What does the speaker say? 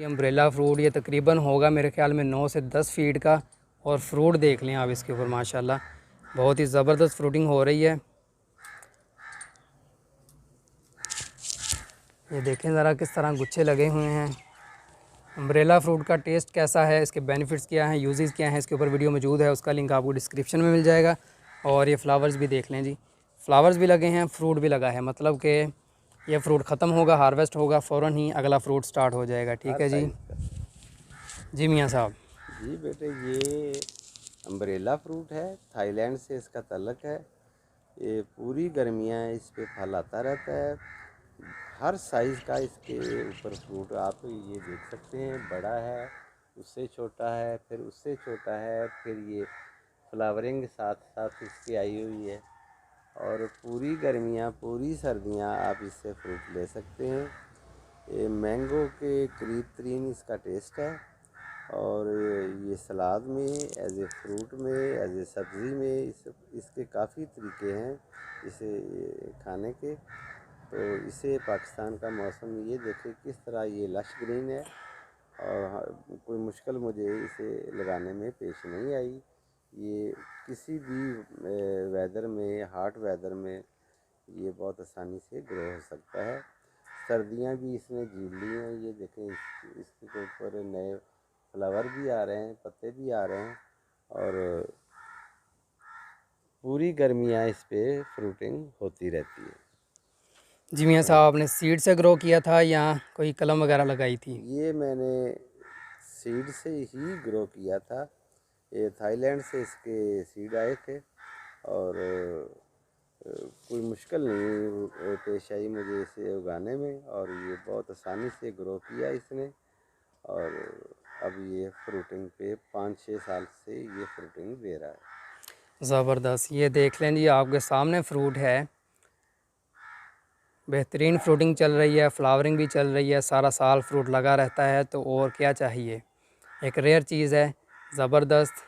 ये umbrella fruit ये तकरीबन होगा मेरे ख्याल में 9 से 10 फीट का। और फ्रूट देख लें आप इसके ऊपर माशाल्लाह बहुत ही ज़बरदस्त फ्रूटिंग हो रही है। ये देखें ज़रा किस तरह गुच्छे लगे हुए हैं। अम्ब्रेला फ्रूट का टेस्ट कैसा है, इसके बेनिफिट्स क्या हैं, यूजेस क्या हैं, इसके ऊपर वीडियो मौजूद है, उसका लिंक आपको डिस्क्रिप्शन में मिल जाएगा। और ये फ्लावर्स भी देख लें जी, फ्लावर्स भी लगे हैं, फ्रूट भी लगा है, मतलब कि ये फ्रूट ख़त्म होगा, हार्वेस्ट होगा, फ़ौरन ही अगला फ्रूट स्टार्ट हो जाएगा। ठीक है जी। जी मियाँ साहब। जी बेटे, ये अम्ब्रेला फ्रूट है, थाईलैंड से इसका तल्लक है। ये पूरी गर्मियाँ इस पे फल आता रहता है। हर साइज़ का इसके ऊपर फ्रूट आप ये देख सकते हैं। बड़ा है, उससे छोटा है, फिर उससे छोटा है, फिर ये फ्लावरिंग साथ साथ इसकी आई हुई है। और पूरी गर्मियाँ पूरी सर्दियाँ आप इससे फ्रूट ले सकते हैं। ये मैंगो के करीब तरीन इसका टेस्ट है। और ये सलाद में, एज ए फ्रूट में, एज ए सब्ज़ी में, इसके काफ़ी तरीके हैं इसे खाने के। तो इसे पाकिस्तान का मौसम ये देखे किस तरह ये लश ग्रीन है। और कोई मुश्किल मुझे इसे लगाने में पेश नहीं आई। ये किसी भी वेदर में, हॉट वेदर में ये बहुत आसानी से ग्रो हो सकता है। सर्दियाँ भी इसने झील ली हैं। ये देखें, इसके ऊपर नए फ्लावर भी आ रहे हैं, पत्ते भी आ रहे हैं। और पूरी गर्मियाँ इस पे फ्रूटिंग होती रहती है। जी मियाँ साहब, आपने सीड से ग्रो किया था या कोई कलम वगैरह लगाई थी? ये मैंने सीड से ही ग्रो किया था। ये थाईलैंड से इसके सीड आए थे। और कोई मुश्किल नहीं पेश आई मुझे इसे उगाने में। और ये बहुत आसानी से ग्रो किया इसने। और अब ये फ्रूटिंग पे 5-6 साल से ये फ्रूटिंग दे रहा है। ज़बरदस्त। ये देख लें जी, आपके सामने फ्रूट है, बेहतरीन फ्रूटिंग चल रही है, फ्लावरिंग भी चल रही है, सारा साल फ्रूट लगा रहता है, तो और क्या चाहिए। एक रेयर चीज़ है, ज़बरदस्त।